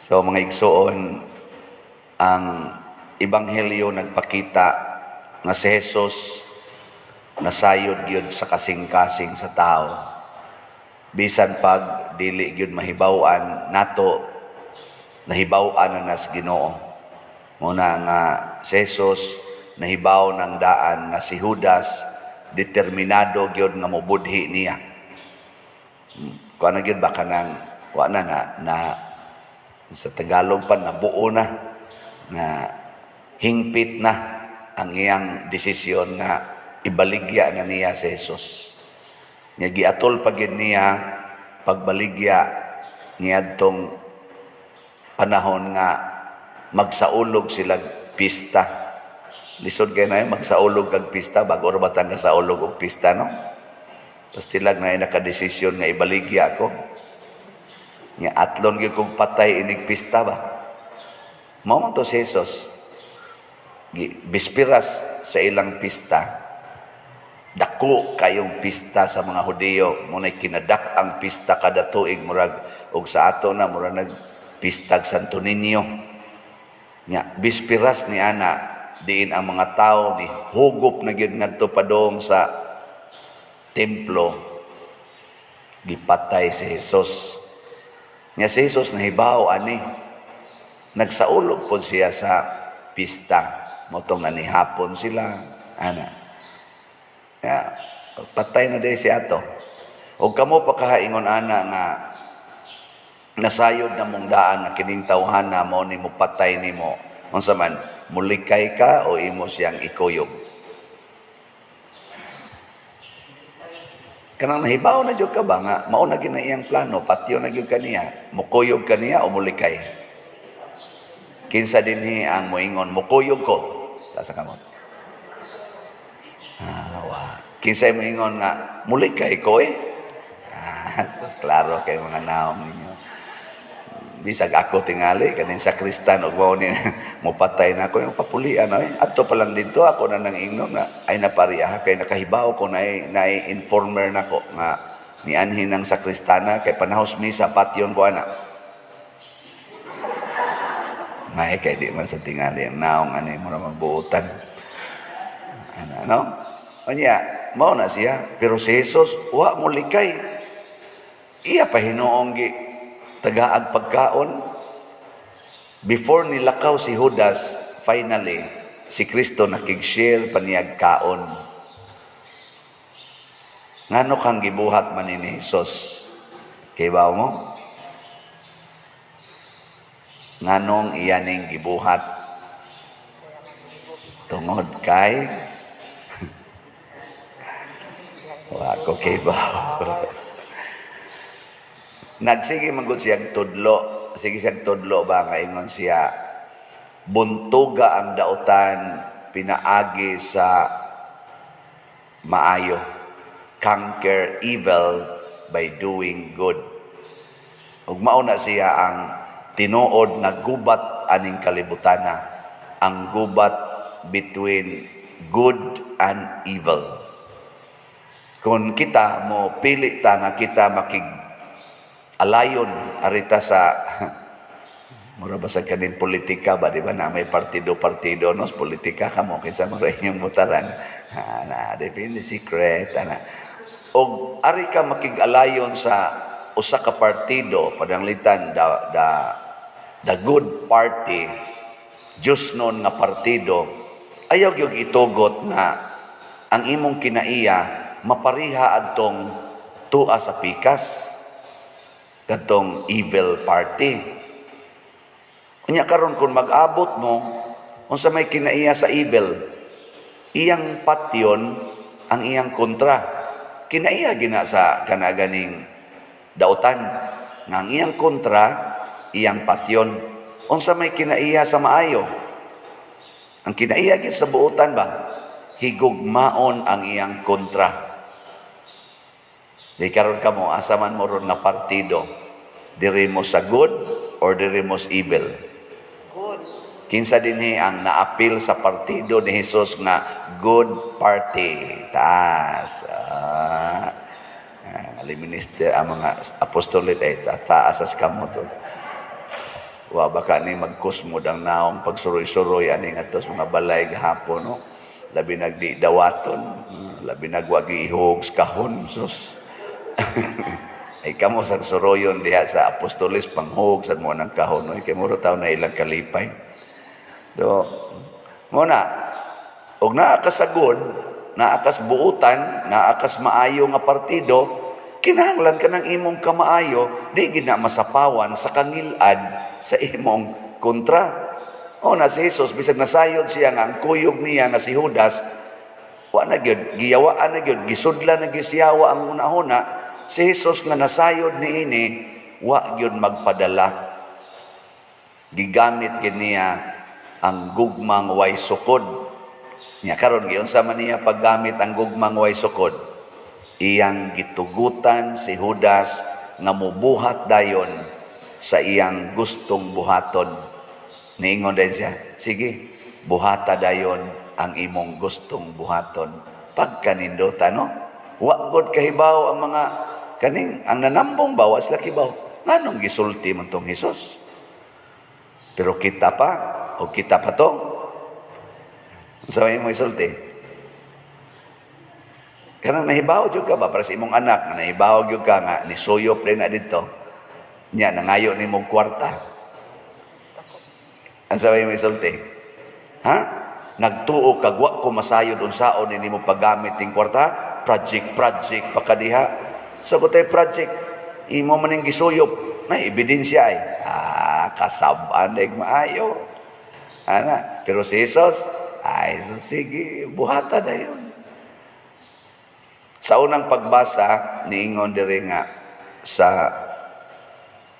So mga igsoon, ang Ebanghelyo nagpakita nga si Jesus nasayod gyud sa kasing-kasing sa tao. Bisan pag dili gyud mahibaw-an nato, nahibaw-an na nas Ginoo. Muna nga si Jesus nahibaw ng daan nga si Judas determinado gyud nga mobudhi niya. Kuha na gyud ba kanang wa na sa Tagalog pa nabuo na hingpit na ang iyang desisyon nga ibaligya na niya si Jesus. Nya giatol pa gyud niya pagbaligya niya tong panahon nga magsaulog sila pista. Lisod kay na magsaulog kag pista bago ra batang kasaulog og pista, no? Pastilag na nakadesisyon nga ibaligya ako. Nya atlon gyud kog patay inig pista ba? Mao man to si Jesus. Bispiras sa ilang pista. Dako kayong pista sa mga Hudiyo, munay kinadak ang pista kada tuig murag og sa ato na murag nagpistag Santo Niño. Nya bispiras ni ana diin ang mga tao ni hugop na gyud ngadto padong sa templo, gipatay si Jesus. Nya si Jesus nahibaw ani nagsaulog po siya sa pista, motong nanihapon sila ana. Ya, patay na day siya ato. O kamo pakahaingon ana nga nasayod na mong daan na kining tawhana mo ni mo patay nimo. Unsa man, mulikay ka o imo siyang ikuyog? Kanang nahibaw na jud ka ba nga mao na gina iyang plano, patyo na gyud kaniya, mukuyog kaniya o mulikay? Kinsa dinhi ang moingon mukuyog ko? Sa kamot. Kinsa moingon nga mulikay ko klaro kay mga naong ninyo. Bisag ako tingali kaning sakristan og mao ni mopatay na ako yung papulian adto pa lang dito ako na nang ingnon nga ay napariya kay nakahibaw ko na informer nako nga ni anhin ng sakristana kay panahos misa patyon ko ana. May kay di man sa tingali ang naong ani mo ra magbuutan. No? Onya, mao na siya pero si Jesus wa mulikay. Iya pa hinuong gi tagaag pagkaon. Before nilakaw si Judas, finally, si Kristo nakig-share paniyag kaon. Ngano kang gibuhat man ni Jesus? Kay ba mo? Nganong iyaning gibuhat? Tungod kay? Wa ko kay ba? Nagsige magud siyang tudlo. Sige siyang tudlo ba kaingon siya buntuga ang dautan pinaagi sa maayo. Conquer evil by doing good. Ug mao na siya ang tinuod nga gubat aning kalibutana. Ang gubat between good and evil. Kung kita mo pili ta nga kita alayon arita sa mura ba sa kanin politika ba di ba na may partido no politika kamo kinsa mo inyong mutaran na depende secret ana og ari ka makig-alayon sa usa ka partido padanglitan the good party just non nga partido ayaw gyud itugot nga ang imong kinaiya mapariha adtong tua sa pikas katong evil party. Unya karon kung mag-abot mo unsa may kinaiya sa evil, iyang patyon ang iyang kontra. Kinaiya gina sa kanaganing dautan nga ang iyang kontra iyang patyon. Unsa may kinaiya sa maayo? Ang kinaiya gid sa buotan ba? Higugmaon ang iyang kontra. Di karon kamo asa man mo ron nga partido, diri mo sa good or diri mo sa evil? Good. Kinsa dinhi ang naapil sa partido ni Jesus nga good party? Taas. Minister ang mga apostolit ay taas as kamo to. Wa baka ni magkusmod ang naong pagsuroy-suroy ani nga tos mga balay gahapon no. Labi nagdi dawaton, labi nagwagi ihog kahon sus. Ay kamo sa suroyon diha sa Apostoles panghog sa mo ng kahon no. Kay muro taw na ilang kalipay. Do mo na og naa ka sagod, naa kas buutan, naa kas maayo nga partido, kinahanglan ka ng imong kamaayo, di gina masapawan sa kangilad sa imong kontra. O na si Jesus, bisag nasayod siya nga ang kuyog niya nga si Judas, wa na gyud giyawaan na gyud gisudlan na gyud siyawa ang una-una. Si Jesus nga nasayod niini, wa gyud magpadala. Gigamit gid niya ang gugmang way sukod. Nya karon giyon sa man niya paggamit ang gugmang way sukod. Iyang gitugutan si Judas nga mubuhat dayon sa iyang gustong buhaton. Niingon din siya, sige, buhata dayon ang imong gustong buhaton. Pagkaninduta, no? Wa gud kahibaw ang mga kaning ang nanambong bawa sila kibaw. Nganong gisulti man tong Hesus? Pero kita pa to. Sa mo isulti. Kanang nahibaw jud ka ba para sa imong anak, nga nahibaw jud ka nga nisuyop rin na dito. Nya nangayo nimong kwarta. Ang sabi mo isulti. Ha? Nagtuo kag wa ko masayod unsaon ni mo paggamit ning kwarta, project pa kadiha. So kutay project, imo man ning gisuyop, na ebidensya ay. Kasab-an maayo. Ana, pero si Jesus ay, so sige, buhata na yun. Sa unang pagbasa, niingon diri nga sa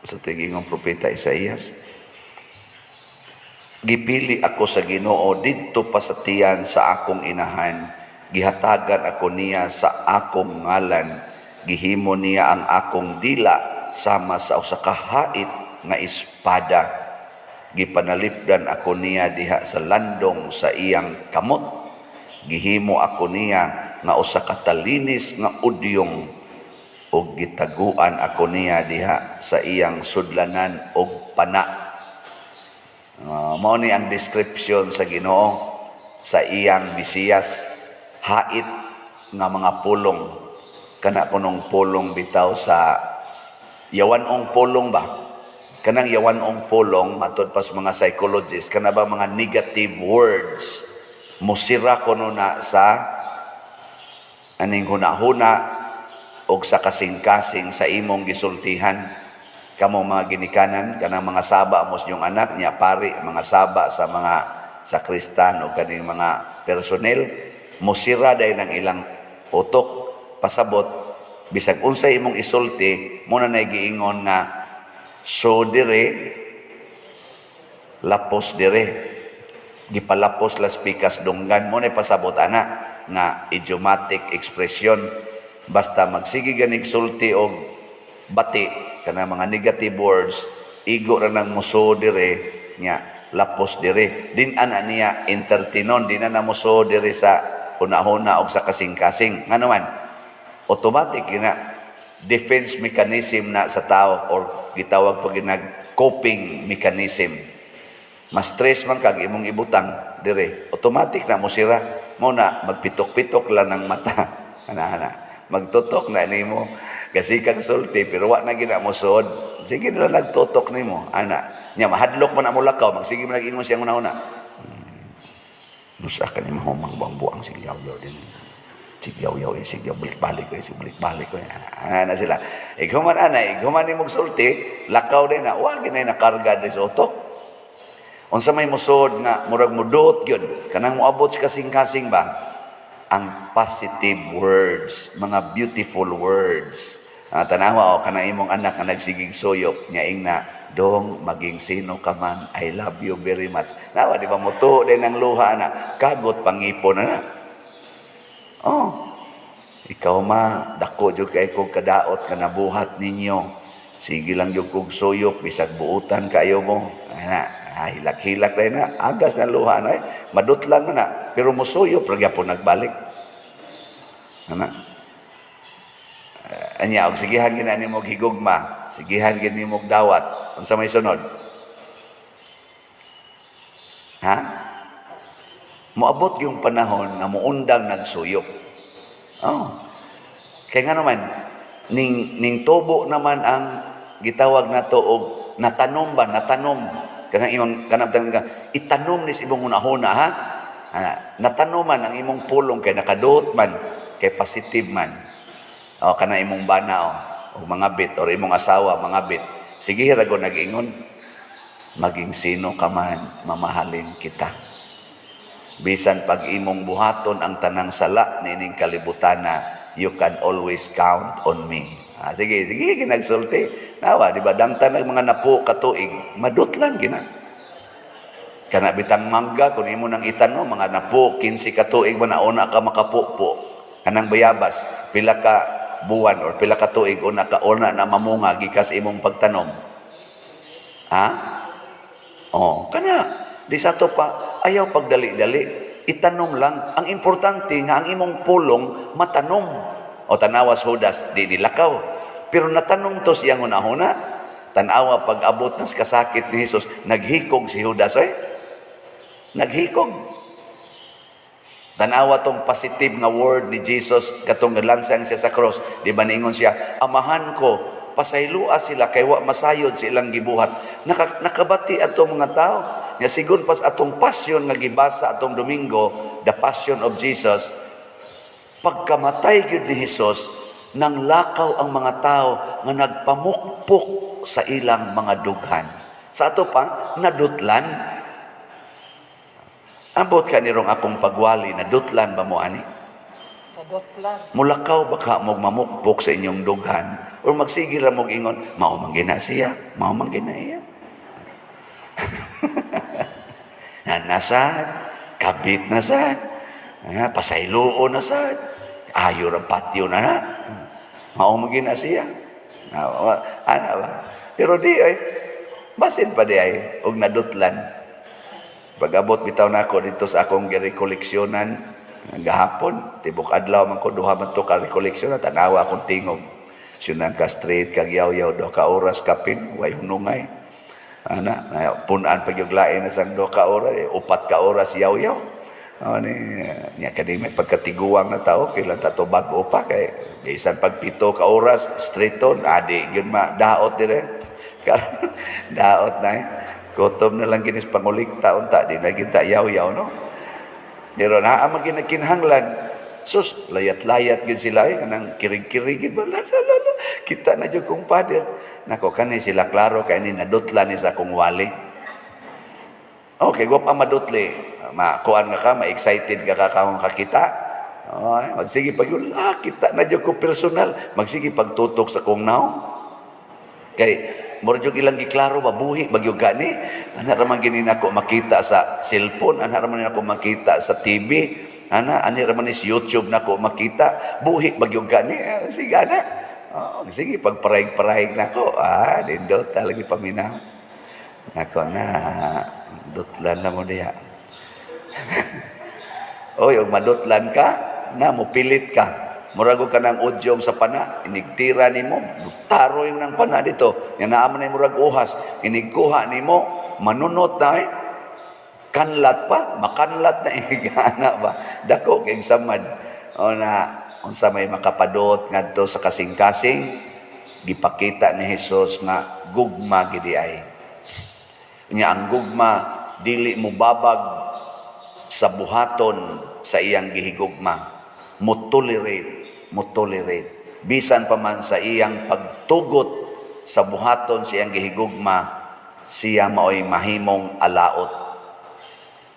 tingingong propeta Isaías, gipili ako sa Ginoo didto pa sa tiyan sa akong inahan, gihatagan ako niya sa akong ngalan, gihimo niya ang akong dila sama sa usa ka hait nga espada. Gipanalipdan ako niya diha sa landong sa iyang kamot. Gihimo ako niya nga usa ka talinis nga udyong ug gitaguan ako niya diha sa iyang sudlanan og pana. Mao ni ang description sa Ginoo sa iyang Mesiyas, hait nga mga pulong. Kana kunong pulong bitaw sa yawanong pulong ba? Kanang yawanong pulong, matod pas mga psychologists, kana ba mga negative words, musira ko na sa aning hunahuna o sa kasing-kasing sa imong gisultihan. Kamong mga ginikanan, kanang mga saba mos yung anak niya, pari, mga saba sa mga sakristan o kaning mga personnel, musira day ng ilang utok, pasabot, bisag unsay imong isulti, muna na giingon nga, so dire, lapos dire. Gipalapos las pikas dunggan mo na pasabot ana nga idiomatic expression. Basta magsige ganig sulti og bati kana mga negative words, igo ra nang muso dire nya lapos dire. Din ana niya entertainon, din na muso dire sa una-una og sa kasing-kasing. Ngano man automatic na defense mechanism na sa tao or gitawag pag coping mechanism. Mas stress man kag imong ibutang dire, automatic na mo sira. Mo na magpitok-pitok lang ng mata. Ana magtutok na nimo kasi kag sulti pero wa na gina mo sud. Sige na nagtutok nimo. Ana nya mahadlok man amo lakaw, magsige man nag-ingon siya una-una. Nusa ka ni mahumang buang-buang sigyaw-yaw din. Sigyaw-yaw sigyaw balik-balik ko. Ana sila. Iguman ni mong sulti, lakaw din na, wag na nakarga din sa utok. Unsa may musod nga, murag mudot yun, kanang moabot sa kasing-kasing ba? Ang positive words, mga beautiful words. Tanawa, kanang imong anak na nagsigig soyop, nyaing na, dong, maging sino ka man, I love you very much. Nawa, di ba muto din ang luha na, kagot pangipon na. Oh, ikaw ma, dako jud kay kog kadaot ka nabuhat ninyo. Sige lang jud kog suyok bisag buutan kayo mo. Hilak-hilak na agas na luha na madutlan man na pero musuyop ra gyapon nagbalik. Anya og sigihan gina nimo higugma, sigihan gina nimo dawat. Unsa may sunod? Moabot yung panahon nga muundang nagsuyop. Oh. Kaya nga naman, ning tubo naman ang gitawag na to og natanom ba, natanom. Kanang imong itanom ni sa imong hunahuna ha. Natanoman ang imong pulong kay nakaduot man, kay positive man. O kana imong bana o mga bit or imong asawa mga bit. Sige rago nag-ingon, maging sino ka man, mamahalin kita. Bisan pag imong buhaton ang tanang sala nining kalibutana, you can always count on me. Sige, kinagsulti. Nawa, di ba, dangtan ng mga napo katuig, madutlan gina. Kana bitang mangga, kung imo nang itano, mga napo, 15 katuig mo na una ka makapupo. Kanang bayabas, pila ka buwan or pila ka tuig, una na mamunga, gikas imong pagtanom. Ha? Oh, kana, di sa to pa, ayaw pagdali-dali, itanom lang. Ang importante nga, ang imong pulong, matanom. O tanawas Judas, di nilakaw. Pero natanong to siyang una-una. Tanawa, pag abot nas kasakit ni Jesus, naghikog si Judas, naghikog. Tanawa tong positive nga word ni Jesus, katong lansang siya sa cross. Di ba niingon siya, amahan ko, pasaylua sila, kay wa masayod silang gibuhat. Nakabati atong mga tao. Nga sigun pas atong passion nga gibasa atong Domingo, the Passion of Jesus, pagkamatay gyud ni Jesus, nang lakaw ang mga tao nga nagpamukpok sa ilang mga dughan. Sa ato pa, nadutlan. Ambot ka nirong akong pagwali, nadutlan ba mo ani? Nadutlan. Mulakaw baka mo mamukpok sa inyong dughan o magsigil ra mo ingon, mao man gina siya, mao man gina iya. Nasad, kabit na sad, pasayloon na sad, ayo ra patio na. Mao man gina siya. Ana ba? Pero di ay basin pa di ay og nadutlan. Pag-abot bitaw na ako dito sa akong girekoleksyonan gahapon, tibok adlaw man ko duha man to ka rekoleksyon, tanawa akong tingog. Sunang ka straight kag yaw-yaw do ka oras kapin, way hunungay. Ana, punan pag yung lain na sang do ka oras, 4 ka oras yaw-yaw. Niya kani may pagkatiguang na tao, kailan tato bago pa kay bisan pag 7 ka oras straight on, adi gyud daot dire. Karon daot na Kotom na lang kinis pangulikta unta di na kita yaw-yaw no. Pero naa man ginakinhanglan. Sus, layat-layat gid sila kanang kirig-kirig gid ba. Kita na jud kong pader. Nako kani sila klaro kay ni nadutlan ni sa kong wali. Okay, wa pa madutli. Makuan nga ka, ma-excited ka kakawang kakita. Magsige pag kita na jud ko personal. Magsige pagtutok sa kong naw. Kay murjog ilang giklaro ba buhi bagyo gani ana ra man gini nako makita sa cellphone, ana ra man nako makita sa TV, ani ra man sa YouTube nako makita buhi bagyo gani. Sige ana, sige pagparahig-parahig nako dindot lagi paminaw nako na dutlan na mo diya. Oy og madutlan ka na mopilit ka. Murago ka ng udyong sa pana, inigtira ni mo, taroy ng pana dito, yan naaman na murag uhas, inigkuha ni mo, manunot na kanlat pa, makanlat na gana ba, dako keng samad, o na, unsa may makapadot ngadto sa kasing-kasing, gipakita ni Jesus nga gugma gidi ay. Nya ang gugma, dili mo babag sa buhaton sa iyang gihigugma, motolerate. Bisan pa man sa iyang pagtugot sa buhaton siyang gihigugma, siya maoy mahimong alaot.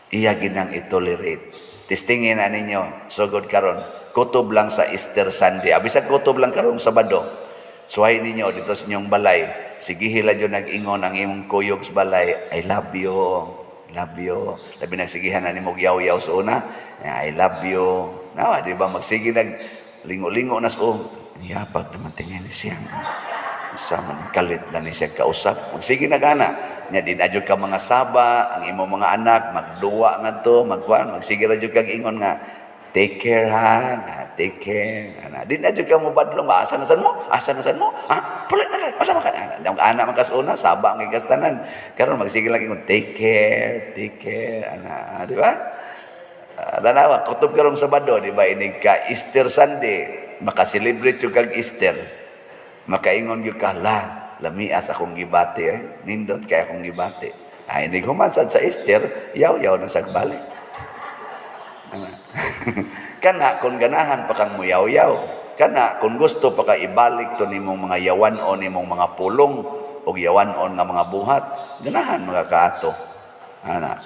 Iya ginang itolerate. Testingin na ninyo, sugod karon, kutob lang sa Easter Sunday. Bisag kutob lang karon Sabado. Suhay ninyo dito sa inyong balay. Sige hila dyan nag-ingon ang imong kuyog sa balay. I love you. Love you. Labi nagsigihan na ni mong yaw-yaw sa una. I love you. Nawa, di ba magsige lingo-lingo na so, yapag naman tingin ni siya. Sama ni kalit na ni siya kausap. Magsige na gana. Nya din adyo ka mga saba, ang imong mga anak, magduwa nga to, magsige na adyo kang ingon nga, take care ha, take care. Din adyo ka mo badlong, asa na san mo? Pulit na rin, asa man ka? Ang anak man kasuna, saba ang igastanan. Karon magsige lang ingon, take care, di ba? Tanawa, kutob karong Sabado, di ba? Inig ka Easter Sunday, makaselebrate yung kag Easter. Makaingon yung ka, lamias akong gibati. Nindot kaya akong gibati. Inig humansad sa Easter, yaw-yaw na sagbalik. Kana, kung ganahan pa kang muyaw-yaw. Kana, kung gusto pa ka ibalik to nimong mga yawanon, nimong mga pulong, o yawanon nga mga buhat, ganahan mga kaato.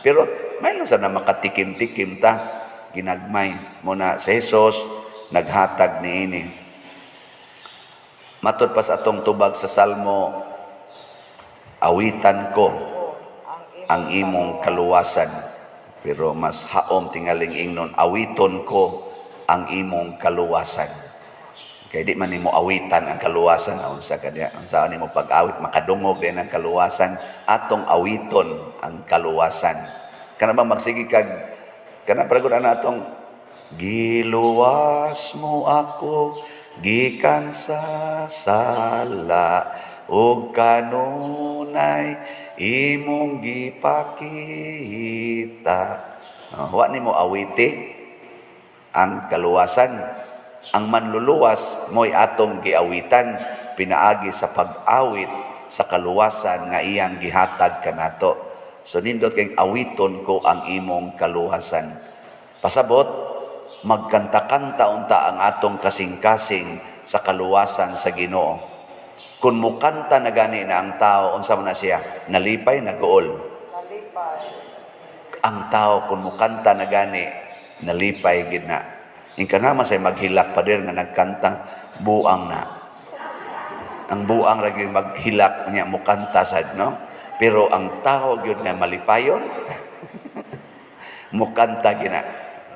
Pero may lang sana makatikim-tikim ta, ginagmay muna sa Jesus, naghatag ni ini. Matod pa sa atong tubag sa Salmo, awitan ko ang imong kaluwasan. Pero mas haom tingaling ingnon, awiton ko ang imong kaluwasan. Kaya di man nimo awitan ang kaluwasan, unsa kanya, unsa nimo pag-awit makadungog din ang kaluwasan, atong awiton ang kaluwasan. Kana ba magsigi kag kana paragod ana atong giluwas mo ako gikan sa sala ug kanunay imong gipakita. Wa nimo awiti ang kaluwasan. Ang manluluwas mo'y atong giawitan pinaagi sa pag-awit sa kaluwasan nga iyang gihatag kanato. So nindot kay awiton ko ang imong kaluwasan. Pasabot magkanta-kanta unta ang atong kasing-kasing sa kaluwasan sa Ginoo. Kung mukanta na gani na ang tao, unsa man na siya? Nalipay, naguol. Nalipay. Ang tao kung mukanta na gani, nalipay gid na. Ingka naman say maghilak pa din nga nagkanta, buang na. Ang buang lagi maghilak niya mukanta sad, no? Pero ang tao gyud nga malipayon, mukanta gina.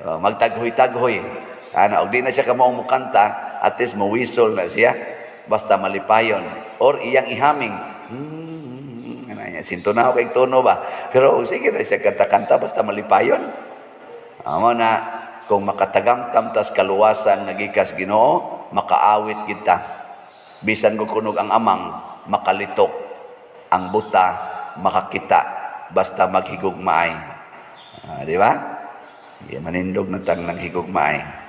Magtaghoy-taghoy. Og di na siya kamo mukanta, at least mo whistle na siya basta malipayon or iyang ihaming. Sintunaw kay tono ba? Pero sige na siya kanta-kanta basta malipayon. Amo na kung makatagamtam tas kaluwasan nga gikas Ginoo, makaawit kita. Bisan ko kunog ang amang makalitok, ang buta makakita basta maghigugmaay. Di ba? Manindog na tang naghigugmaay.